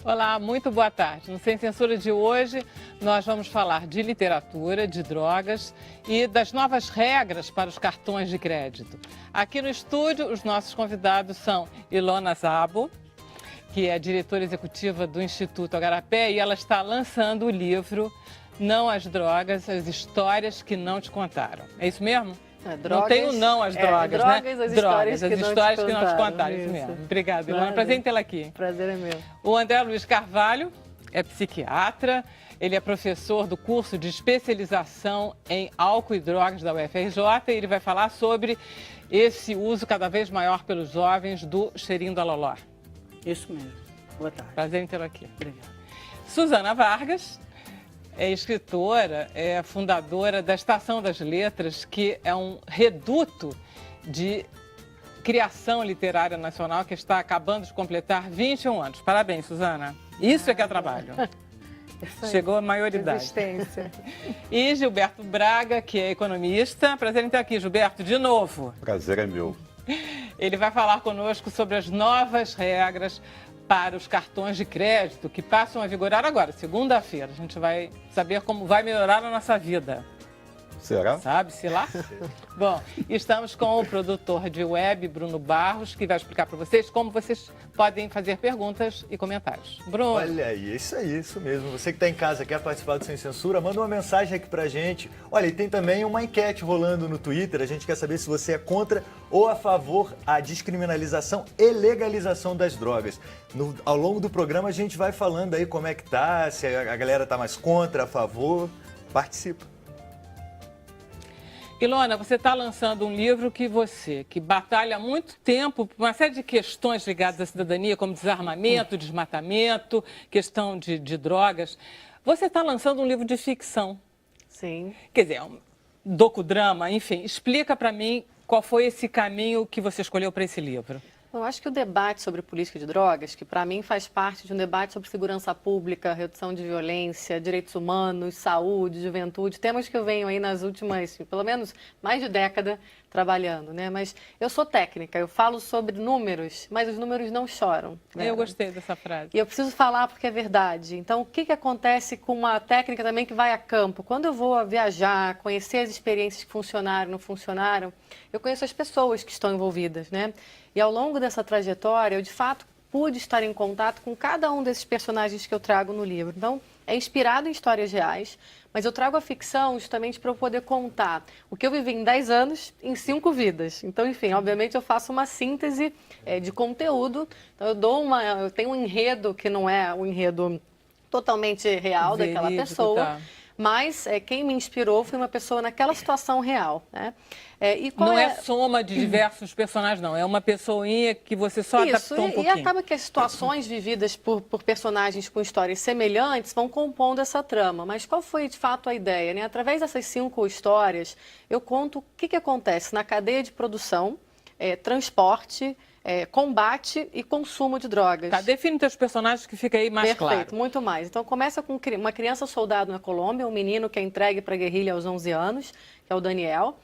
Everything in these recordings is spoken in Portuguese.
Olá, muito boa tarde. No Sem Censura de hoje, nós vamos falar de literatura, de drogas e das novas regras para os cartões de crédito. Aqui no estúdio, os nossos convidados são Ilona Szabo, que é diretora executiva do Instituto Agarapé, e ela está lançando o livro Não às Drogas, as histórias que não te contaram. É isso mesmo? Drogas, não tem o não às drogas, né? As drogas, as histórias que não te contaram. Isso isso mesmo. Obrigada, Ilona. Prazer em tê-la aqui. Prazer é meu. O André Luiz Carvalho é psiquiatra, ele é professor do curso de especialização em álcool e drogas da UFRJ e ele vai falar sobre esse uso cada vez maior pelos jovens do cheirinho da loló. Isso mesmo. Boa tarde. Prazer em tê-la aqui. Obrigado. Suzana Vargas é escritora, é fundadora da Estação das Letras, que é um reduto de criação literária nacional que está acabando de completar 21 anos. Parabéns, Suzana. Isso é que é trabalho. Chegou a maioridade. Resistência. E Gilberto Braga, que é economista. Prazer em ter aqui, Gilberto, de novo. Prazer é meu. Ele vai falar conosco sobre as novas regras para os cartões de crédito que passam a vigorar agora, segunda-feira. A gente vai saber como vai melhorar a nossa vida. Será? Sabe-se lá? Bom, estamos com o produtor de web, Bruno Barros, que vai explicar para vocês como vocês podem fazer perguntas e comentários. Bruno. Olha aí, isso mesmo. Você que está em casa, quer participar do Sem Censura, manda uma mensagem aqui pra gente. Olha, e tem também uma enquete rolando no Twitter. A gente quer saber se você é contra ou a favor a descriminalização e legalização das drogas. Ao longo do programa a gente vai falando aí como é que tá, se a galera tá mais contra, a favor. Participa. Ilona, você está lançando um livro que batalha há muito tempo por uma série de questões ligadas à cidadania, como desarmamento, desmatamento, questão de drogas. Você está lançando um livro de ficção. Sim. Quer dizer, um docudrama, enfim. Explica para mim qual foi esse caminho que você escolheu para esse livro. Eu acho que o debate sobre política de drogas, que para mim faz parte de um debate sobre segurança pública, redução de violência, direitos humanos, saúde, juventude, temas que eu venho aí nas últimas, pelo menos, mais de década trabalhando, né? Mas eu sou técnica, eu falo sobre números, mas os números não choram. Né? Eu gostei dessa frase. E eu preciso falar porque é verdade. Então, o que acontece com uma técnica também que vai a campo? Quando eu vou viajar, conhecer as experiências que funcionaram, não funcionaram, eu conheço as pessoas que estão envolvidas, né? E ao longo dessa trajetória, eu de fato pude estar em contato com cada um desses personagens que eu trago no livro. Então, é inspirado em histórias reais, mas eu trago a ficção justamente para eu poder contar o que eu vivi em 10 anos em 5 vidas. Então, enfim, obviamente eu faço uma síntese de conteúdo. Então, eu tenho um enredo que não é um enredo totalmente real daquela pessoa. Tá. Mas quem me inspirou foi uma pessoa naquela situação real, né? Não é soma de diversos personagens, não. É uma pessoinha que você só adaptou um pouquinho. E acaba que as situações vividas por personagens com histórias semelhantes vão compondo essa trama. Mas qual foi, de fato, a ideia, né? Através dessas 5 histórias, eu conto o que acontece na cadeia de produção, transporte, combate e consumo de drogas. Tá, define teus personagens que fica aí mais claro. Perfeito, muito mais. Então começa com uma criança soldado na Colômbia, um menino que é entregue para a guerrilha aos 11 anos, que é o Daniel.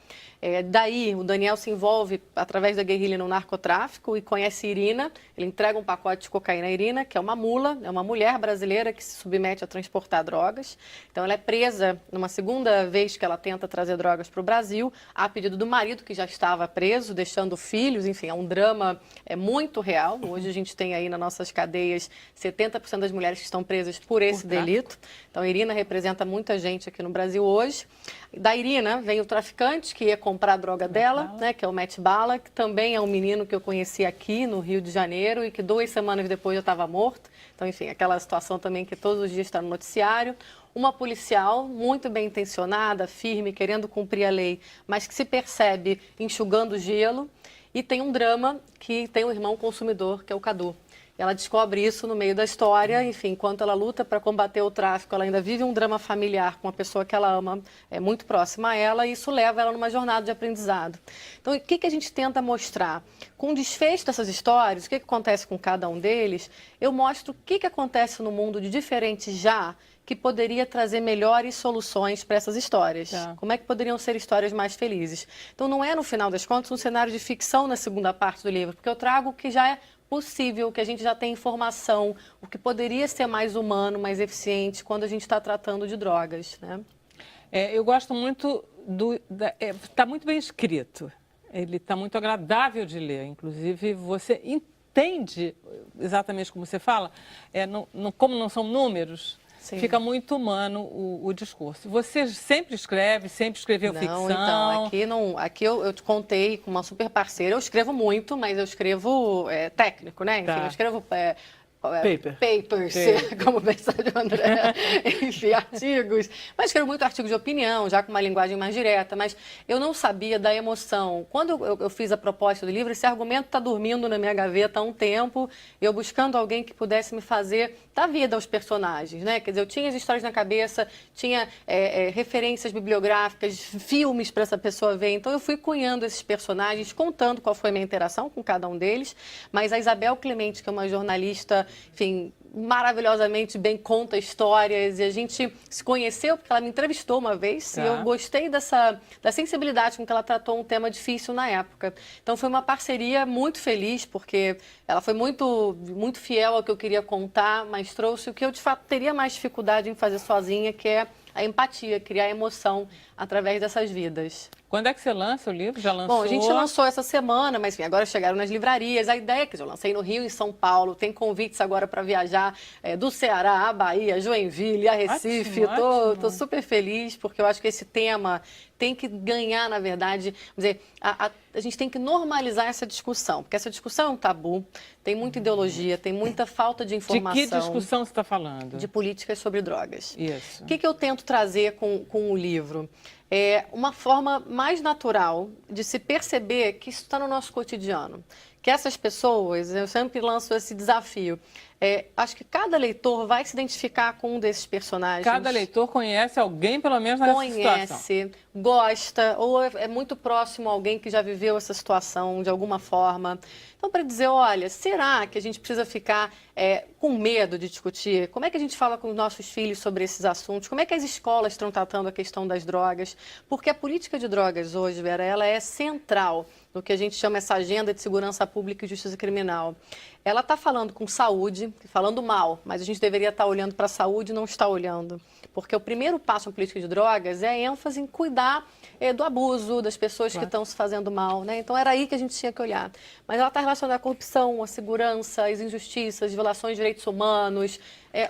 Daí, o Daniel se envolve, através da guerrilha, no narcotráfico e conhece Irina. Ele entrega um pacote de cocaína a Irina, que é uma mula, é uma mulher brasileira que se submete a transportar drogas. Então, ela é presa numa segunda vez que ela tenta trazer drogas para o Brasil, a pedido do marido, que já estava preso, deixando filhos. Enfim, é um drama muito real. Hoje a gente tem aí nas nossas cadeias 70% das mulheres que estão presas por esse delito. Então, a Irina representa muita gente aqui no Brasil hoje. Da Irina vem o traficante, que ia comprar a droga dela, né, que é o Matt Bala, que também é um menino que eu conheci aqui no Rio de Janeiro e que 2 semanas depois já estava morto. Então, enfim, aquela situação também que todos os dias está no noticiário. Uma policial muito bem intencionada, firme, querendo cumprir a lei, mas que se percebe enxugando gelo. E tem um drama que tem um irmão consumidor, que é o Cadu. Ela descobre isso no meio da história, enfim, enquanto ela luta para combater o tráfico, ela ainda vive um drama familiar com uma pessoa que ela ama, muito próxima a ela, e isso leva ela numa jornada de aprendizado. Então, o que a gente tenta mostrar? Com o desfecho dessas histórias, o que acontece com cada um deles, eu mostro o que acontece no mundo de diferente já, que poderia trazer melhores soluções para essas histórias. Tá. Como é que poderiam ser histórias mais felizes? Então, não é, no final das contas, um cenário de ficção na segunda parte do livro, porque eu trago o que já é possível, que a gente já tem informação, o que poderia ser mais humano, mais eficiente quando a gente está tratando de drogas, né? Eu gosto muito está muito bem escrito. Ele está muito agradável de ler. Inclusive, você entende exatamente como você fala, como não são números. Sim. Fica muito humano o discurso. Você sempre escreveu ficção? Então, aqui eu te contei com uma super parceira. Eu escrevo muito, mas eu escrevo técnico, né? Enfim, Tá. eu escrevo Papers, como pensar de André, enfim, artigos. Mas escrevo muito artigo de opinião, já com uma linguagem mais direta, mas eu não sabia da emoção. Quando eu fiz a proposta do livro, esse argumento está dormindo na minha gaveta há um tempo, eu buscando alguém que pudesse me fazer dar vida aos personagens, né? Quer dizer, eu tinha as histórias na cabeça, tinha referências bibliográficas, filmes para essa pessoa ver, então eu fui cunhando esses personagens, contando qual foi a minha interação com cada um deles, mas a Isabel Clemente, que é uma jornalista, enfim, maravilhosamente bem conta histórias, e a gente se conheceu porque ela me entrevistou uma vez, Tá. e eu gostei da sensibilidade com que ela tratou um tema difícil na época. Então foi uma parceria muito feliz, porque ela foi muito, muito fiel ao que eu queria contar, mas trouxe o que eu de fato teria mais dificuldade em fazer sozinha, que é a empatia, criar emoção através dessas vidas. Quando é que você lança o livro? Já lançou? Bom, a gente lançou essa semana, mas enfim, agora chegaram nas livrarias. A ideia é que eu lancei no Rio e em São Paulo. Tem convites agora para viajar do Ceará à Bahia, Joinville, a Recife. Ótimo. Tô super feliz, porque eu acho que esse tema tem que ganhar, na verdade, vamos dizer, a gente tem que normalizar essa discussão, porque essa discussão é um tabu, tem muita ideologia, tem muita falta de informação. De que discussão você está falando? De políticas sobre drogas. Isso. O que eu tento trazer com o livro? É uma forma mais natural de se perceber que isso está no nosso cotidiano. Que essas pessoas, eu sempre lanço esse desafio, acho que cada leitor vai se identificar com um desses personagens. Cada leitor conhece alguém, pelo menos, nessa situação. Conhece, gosta, ou é muito próximo a alguém que já viveu essa situação de alguma forma. Então, para dizer, olha, será que a gente precisa ficar com medo de discutir? Como é que a gente fala com os nossos filhos sobre esses assuntos? Como é que as escolas estão tratando a questão das drogas? Porque a política de drogas hoje, Vera, ela é central no que a gente chama essa agenda de segurança pública e justiça criminal. Ela está falando com saúde, falando mal, mas a gente deveria estar olhando para a saúde e não está olhando. Porque o primeiro passo na política de drogas é a ênfase em cuidar do abuso, das pessoas que estão se fazendo mal, né? Então era aí que a gente tinha que olhar. Mas ela está relacionada à corrupção, à segurança, às injustiças, violações de direitos humanos,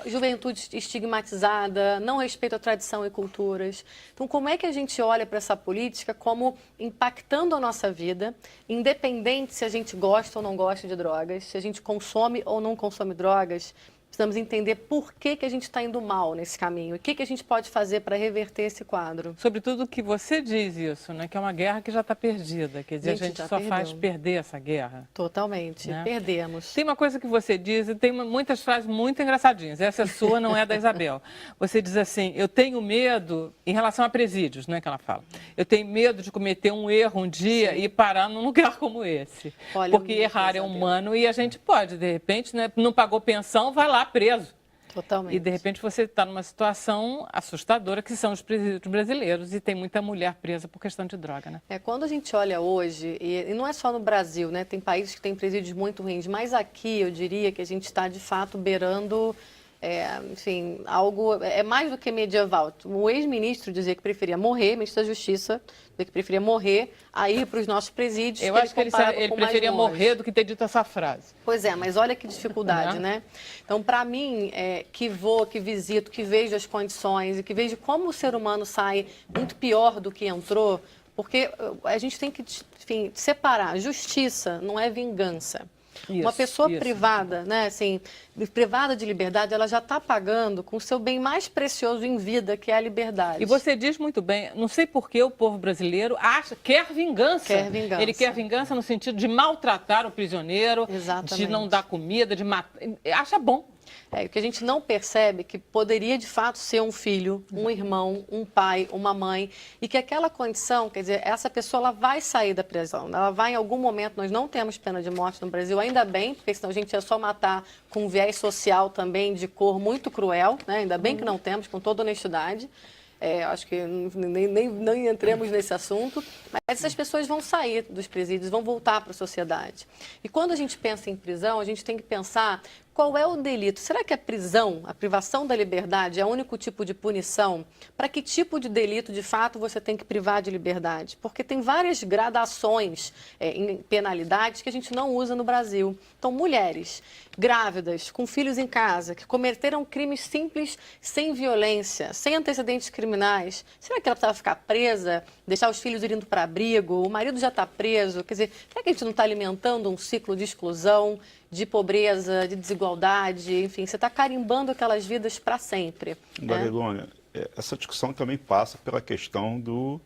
juventude estigmatizada, não respeito à tradição e culturas. Então, como é que a gente olha para essa política como impactando a nossa vida, independente se a gente gosta ou não gosta de drogas, se a gente consome ou não consome drogas? Precisamos entender por que a gente está indo mal nesse caminho e o que a gente pode fazer para reverter esse quadro. Sobretudo que você diz isso, né? Que é uma guerra que já está perdida. Quer dizer, a gente só faz perder essa guerra. Totalmente, né? Perdemos. Tem uma coisa que você diz, e tem muitas frases muito engraçadinhas. Essa é sua, não é da Isabel. Você diz assim, eu tenho medo, em relação a presídios, não é que ela fala. Eu tenho medo de cometer um erro um dia e parar num lugar como esse. Olha, porque errar é humano e a gente pode, de repente, né, não pagou pensão, vai lá preso. Totalmente. E, de repente, você está numa situação assustadora, que são os presídios brasileiros, e tem muita mulher presa por questão de droga, né? Quando a gente olha hoje, e não é só no Brasil, né? Tem países que têm presídios muito ruins, mas aqui eu diria que a gente está, de fato, beirando... enfim, algo mais do que medieval. O ex-ministro dizia que preferia morrer, ministro da Justiça, dizia que preferia morrer a ir para os nossos presídios. Eu acho que ele preferia morrer do que ter dito essa frase. Pois é, mas olha que dificuldade, né? Então, para mim, que vou, que visito, que vejo as condições e que vejo como o ser humano sai muito pior do que entrou, porque a gente tem que, enfim, separar. Justiça não é vingança. Uma pessoa privada, né, assim, privada de liberdade, ela já está pagando com o seu bem mais precioso em vida, que é a liberdade. E você diz muito bem, não sei por que o povo brasileiro quer vingança. Quer vingança. Ele quer vingança no sentido de maltratar o prisioneiro, de não dar comida, de matar. Acha bom. O que a gente não percebe é que poderia, de fato, ser um filho, um irmão, um pai, uma mãe, e que aquela condição, quer dizer, essa pessoa ela vai sair da prisão, ela vai em algum momento, nós não temos pena de morte no Brasil, ainda bem, porque senão a gente ia só matar com um viés social também de cor muito cruel, né? Ainda bem que não temos, com toda honestidade. Acho que nem entremos nesse assunto, mas essas pessoas vão sair dos presídios, vão voltar para a sociedade. E quando a gente pensa em prisão, a gente tem que pensar qual é o delito. Será que a prisão, a privação da liberdade, é o único tipo de punição? Para que tipo de delito, de fato, você tem que privar de liberdade? Porque tem várias gradações em penalidades que a gente não usa no Brasil. Então, mulheres grávidas, com filhos em casa, que cometeram crimes simples, sem violência, sem antecedentes criminais, será que ela precisava ficar presa, deixar os filhos indo para abrigo, o marido já está preso? Quer dizer, será que a gente não está alimentando um ciclo de exclusão, de pobreza, de desigualdade? Enfim, você está carimbando aquelas vidas para sempre. Agora, Ilona, essa discussão também passa pela questão do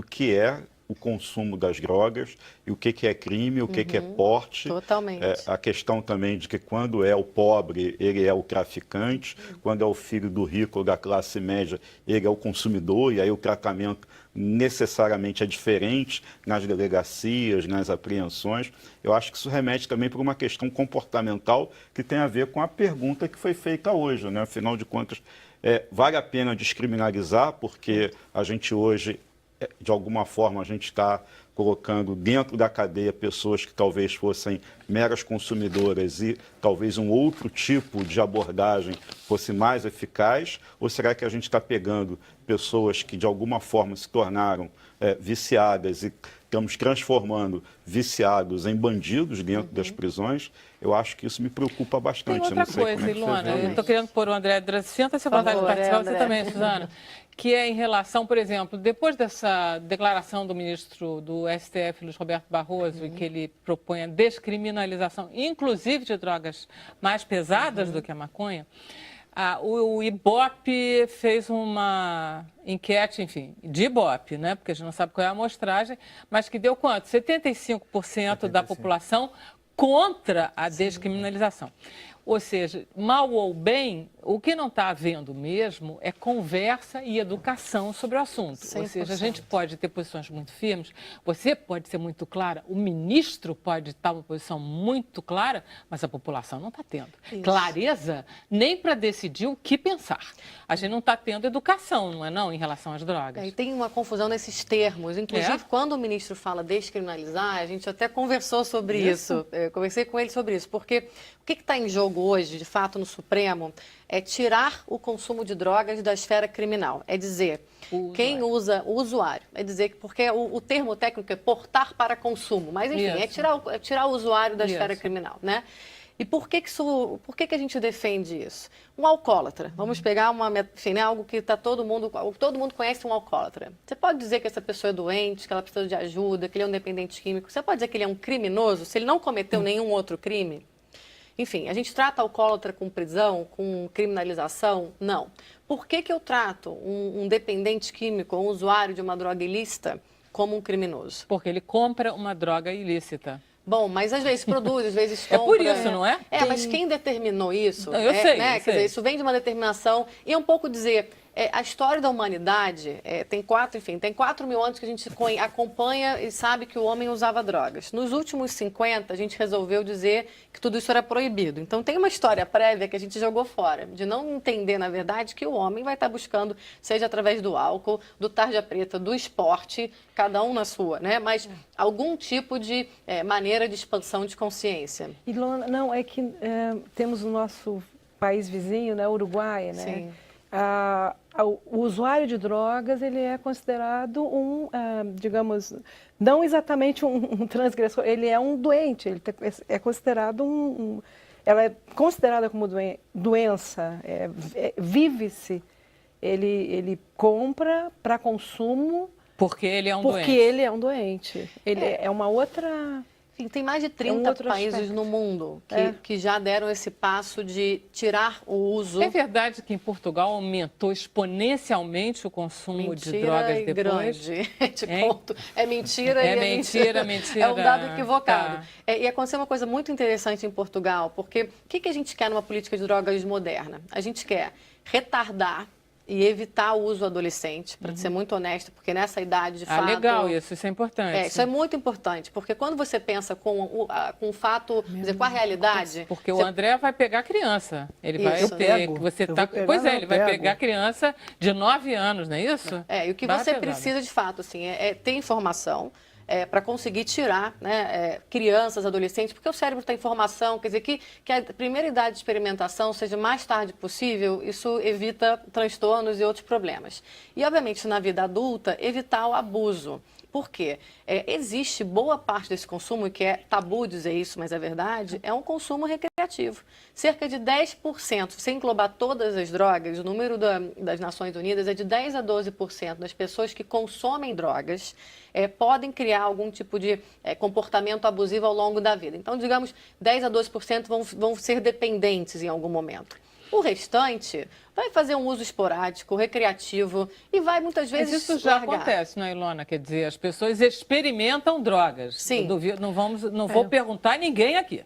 que é o consumo das drogas e o que é crime, o que é porte. Totalmente. A questão também de que quando é o pobre, ele é o traficante, quando é o filho do rico ou da classe média, ele é o consumidor, e aí o tratamento necessariamente é diferente nas delegacias, nas apreensões. Eu acho que isso remete também para uma questão comportamental que tem a ver com a pergunta que foi feita hoje, né? Afinal de contas, vale a pena descriminalizar, porque a gente hoje, de alguma forma, a gente está colocando dentro da cadeia pessoas que talvez fossem meras consumidoras e talvez um outro tipo de abordagem fosse mais eficaz? Ou será que a gente está pegando pessoas que de alguma forma se tornaram viciadas e estamos transformando viciados em bandidos dentro das prisões? Eu acho que isso me preocupa bastante. Tem outra coisa, Ilona, eu estou querendo pôr o André Draghi, sinta-se à vontade de participar, você também, Suzana, que é em relação, por exemplo, depois dessa declaração do ministro do STF, Luiz Roberto Barroso, em que ele propõe a descriminalização, inclusive de drogas mais pesadas do que a maconha, o Ibope fez uma enquete, enfim, de Ibope, né? Porque a gente não sabe qual é a amostragem, mas que deu quanto? 75% da população contra a descriminalização. Ou seja, mal ou bem, o que não está havendo mesmo é conversa e educação sobre o assunto. 100%. Ou seja, a gente pode ter posições muito firmes, você pode ser muito clara, o ministro pode estar uma posição muito clara, mas a população não está tendo clareza nem para decidir o que pensar. A gente não está tendo educação, não é não, em relação às drogas. E tem uma confusão nesses termos. Inclusive, quando o ministro fala descriminalizar, a gente até conversou sobre isso. Eu conversei com ele sobre isso, porque o que está em jogo hoje, de fato, no Supremo, é tirar o consumo de drogas da esfera criminal. É dizer, quem usa o usuário. É dizer que, porque o termo técnico é portar para consumo, mas enfim, é tirar o usuário da esfera criminal, né? E por que a gente defende isso? Um alcoólatra, vamos pegar algo que todo mundo conhece, um alcoólatra. Você pode dizer que essa pessoa é doente, que ela precisa de ajuda, que ele é um dependente químico. Você pode dizer que ele é um criminoso se ele não cometeu nenhum outro crime? Enfim, a gente trata alcoólatra com prisão, com criminalização? Não. Por que eu trato um dependente químico, um usuário de uma droga ilícita, como um criminoso? Porque ele compra uma droga ilícita. Bom, mas às vezes produz, às vezes compra. É por isso, não é? Mas quem determinou isso? Eu sei, né? eu sei. Quer dizer, isso vem de uma determinação e é um pouco dizer... a história da humanidade tem 4 mil anos que a gente acompanha e sabe que o homem usava drogas. Nos últimos 50, a gente resolveu dizer que tudo isso era proibido. Então, tem uma história prévia que a gente jogou fora, de não entender, na verdade, que o homem vai estar buscando, seja através do álcool, do tarja preta, do esporte, cada um na sua, né? Mas algum tipo de maneira de expansão de consciência. Ilona, não, é que temos o nosso país vizinho, né, Uruguai, né? Sim. O usuário de drogas, ele é considerado digamos, não exatamente um transgressor, ele é um doente, ele é considerado ela é considerada como doença, vive-se, ele compra para consumo. Porque ele é um doente. Porque ele é um doente. Ele é uma outra... Tem mais de 30 países no mundo que já deram esse passo de tirar o uso. É verdade que em Portugal aumentou exponencialmente o consumo de drogas depois? Grande. Te conto. É mentira. Mentira. É um dado equivocado. Tá. E aconteceu uma coisa muito interessante em Portugal, porque o que a gente quer numa política de drogas moderna? A gente quer retardar e evitar o uso adolescente, para ser muito honesta, porque nessa idade, de fato... legal isso é importante. Isso é muito importante, porque quando você pensa com o fato, quer dizer, com a realidade... Porque o André vai pegar a criança, ele vai Isso. ter... Você tá, pois é, ele vai pegar a criança de 9 anos, não é isso? E o que você precisa, de fato, assim, é ter informação, para conseguir tirar, né, crianças, adolescentes, porque o cérebro tem informação, quer dizer, que a primeira idade de experimentação seja mais tarde possível, isso evita transtornos e outros problemas. E, obviamente, na vida adulta, evitar o abuso. Por quê? Existe boa parte desse consumo, que é tabu dizer isso, mas é verdade, é um consumo recreativo. Cerca de 10%, sem englobar todas as drogas, o número das Nações Unidas é de 10 a 12% das pessoas que consomem drogas podem criar algum tipo de comportamento abusivo ao longo da vida. Então, digamos, 10 a 12% vão ser dependentes em algum momento. O restante vai fazer um uso esporádico, recreativo e vai muitas vezes Mas isso já largar. acontece, não é, Ilona? Quer dizer, as pessoas experimentam drogas. Sim. Não vou perguntar a ninguém aqui.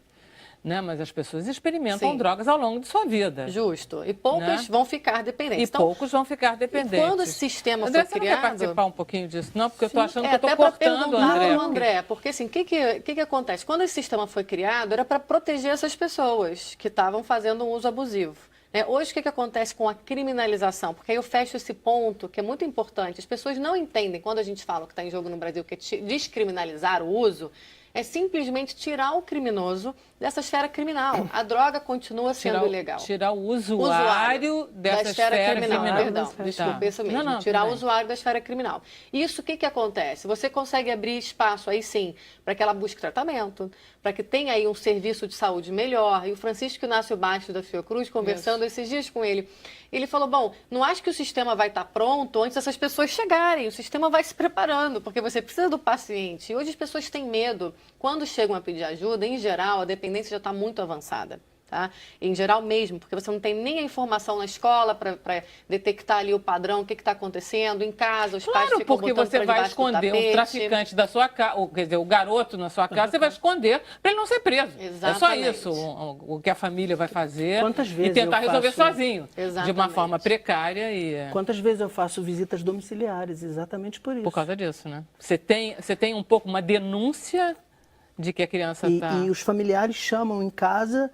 Né? Mas as pessoas experimentam drogas ao longo de sua vida. Justo. E poucas vão ficar dependentes. E poucos vão ficar dependentes. Quando esse sistema André, foi criado... você não quer participar um pouquinho disso? Não, porque eu estou achando que eu até estou para cortando o perguntar André. ao André, porque assim, o que acontece? Quando esse sistema foi criado, era para proteger essas pessoas que estavam fazendo um uso abusivo. Hoje, o que acontece com a criminalização? Porque aí eu fecho esse ponto, que é muito importante. As pessoas não entendem, quando a gente fala que está em jogo no Brasil, que é descriminalizar o uso, é simplesmente tirar o criminoso dessa esfera criminal. A droga continua sendo ilegal. Tirar o usuário dessa esfera criminal. Perdão, desculpa, isso mesmo. Tirar o usuário da esfera criminal. Isso, o que acontece? Você consegue abrir espaço, aí sim, para que ela busque tratamento, para que tenha aí um serviço de saúde melhor. E o Francisco Inácio Bastos da Fiocruz, conversando esses dias com ele, ele falou, bom, não acho que o sistema vai estar pronto antes dessas pessoas chegarem. O sistema vai se preparando, porque você precisa do paciente. E hoje as pessoas têm medo. Quando chegam a pedir ajuda, em geral, a dependência já está muito avançada. Tá? Em geral mesmo, porque você não tem nem a informação na escola para detectar ali o padrão, o que está acontecendo, em casa, os pais ficam porque botando você pra vai debaixo do esconder tapete. um traficante da sua casa, quer dizer, o garoto na sua casa, você vai esconder para ele não ser preso. Exatamente. É só isso o que a família vai fazer Quantas vezes e tentar eu resolver faço... sozinho, de uma Exatamente. forma precária e... Quantas vezes eu faço visitas domiciliares, exatamente por isso. Por causa disso, né? Você tem um pouco uma denúncia de que a criança está... E os familiares chamam em casa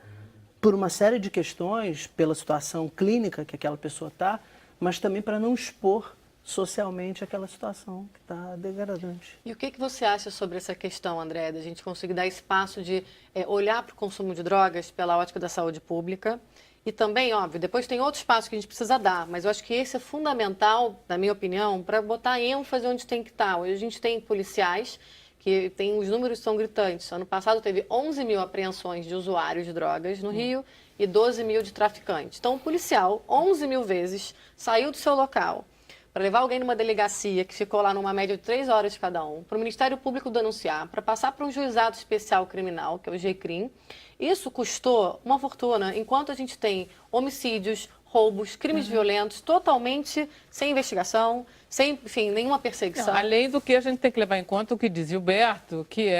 por uma série de questões, pela situação clínica que aquela pessoa está, mas também para não expor socialmente aquela situação que está degradante. E o que você acha sobre essa questão, André, da gente conseguir dar espaço de olhar para o consumo de drogas pela ótica da saúde pública? E também, óbvio, depois tem outros passos que a gente precisa dar, mas eu acho que esse é fundamental, na minha opinião, para botar ênfase onde tem que estar. Hoje a gente tem policiais que os números são gritantes. Ano passado teve 11 mil apreensões de usuários de drogas no Rio e 12 mil de traficantes. Então, o policial, 11 mil vezes, saiu do seu local para levar alguém numa delegacia que ficou lá numa média de 3 horas cada um, para o Ministério Público denunciar, para passar para um juizado especial criminal, que é o GCRIM. Isso custou uma fortuna, enquanto a gente tem homicídios, roubos, crimes violentos, totalmente sem investigação, sem, enfim, nenhuma perseguição. Não, além do que a gente tem que levar em conta o que dizia o Berto, que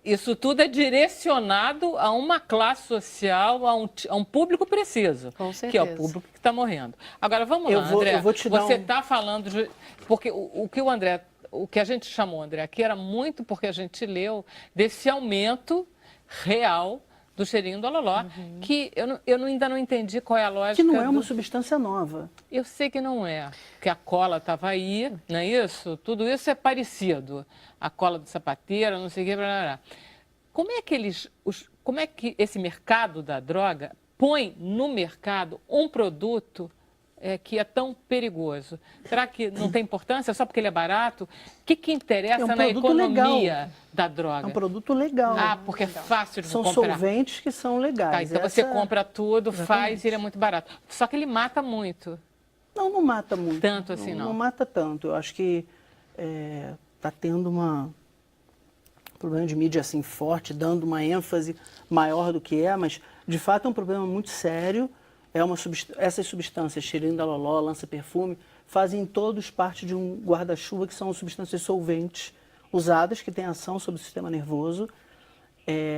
isso tudo é direcionado a uma classe social, a um público preciso, Com certeza. que é o público que está morrendo. Agora, vamos lá, André, eu vou te dar você está falando de... Porque o que a gente chamou, André, aqui era muito porque a gente leu desse aumento real do cheirinho do aloló, que eu ainda não entendi qual é a lógica. Que não é uma substância nova. Eu sei que não é, que a cola estava aí, não é isso? Tudo isso é parecido. A cola de sapateira, não sei o que, blá, blá, blá. Como é que esse mercado da droga põe no mercado um produto que é tão perigoso? Será que não tem importância só porque ele é barato? O que interessa na economia da droga? É um produto legal. Ah, porque é fácil de São comprar. solventes que são legais. Tá, então você compra tudo, faz e ele é muito barato. Só que ele mata muito. Não mata muito. Tanto assim, não? Não mata tanto. Eu acho que está tendo um problema de mídia assim forte, dando uma ênfase maior do que mas de fato é um problema muito sério. Essas substâncias, cheirinho da loló, lança-perfume, fazem todos parte de um guarda-chuva que são substâncias solventes usadas, que têm ação sobre o sistema nervoso.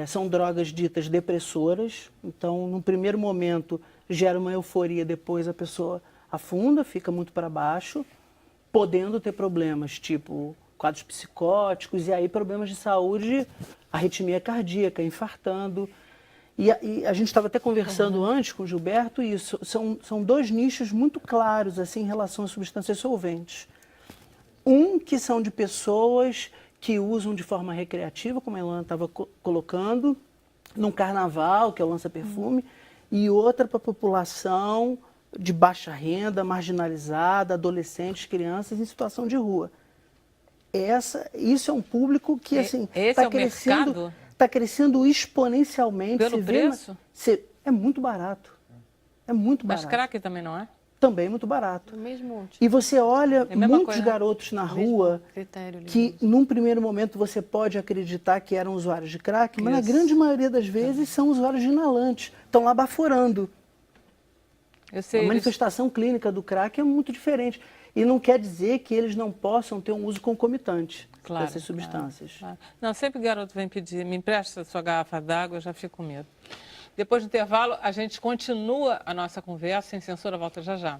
São drogas ditas depressoras, então, num primeiro momento, gera uma euforia, depois a pessoa afunda, fica muito para baixo, podendo ter problemas tipo quadros psicóticos e aí problemas de saúde, arritmia cardíaca, infartando. E a gente estava até conversando antes com o Gilberto, e isso são dois nichos muito claros assim, em relação às substâncias solventes. Um que são de pessoas que usam de forma recreativa, como a Ilana estava colocando, num carnaval, que é o lança-perfume, e outra para a população de baixa renda, marginalizada, adolescentes, crianças em situação de rua. Isso é um público que assim Esse é o mercado? Está crescendo exponencialmente. Pelo preço? É muito barato. É muito barato. Mas crack também não é? Também é muito barato. O mesmo E você olha muitos garotos na rua critério, que, num primeiro momento, você pode acreditar que eram usuários de crack, mas na grande maioria das vezes são usuários de inalantes. Estão lá baforando. A manifestação clínica do crack é muito diferente. E não quer dizer que eles não possam ter um uso concomitante dessas substâncias. Claro. Não, sempre o garoto vem pedir, me empresta a sua garrafa d'água, eu já fico com medo. Depois do intervalo, a gente continua a nossa conversa. Sem Censura, volta já já.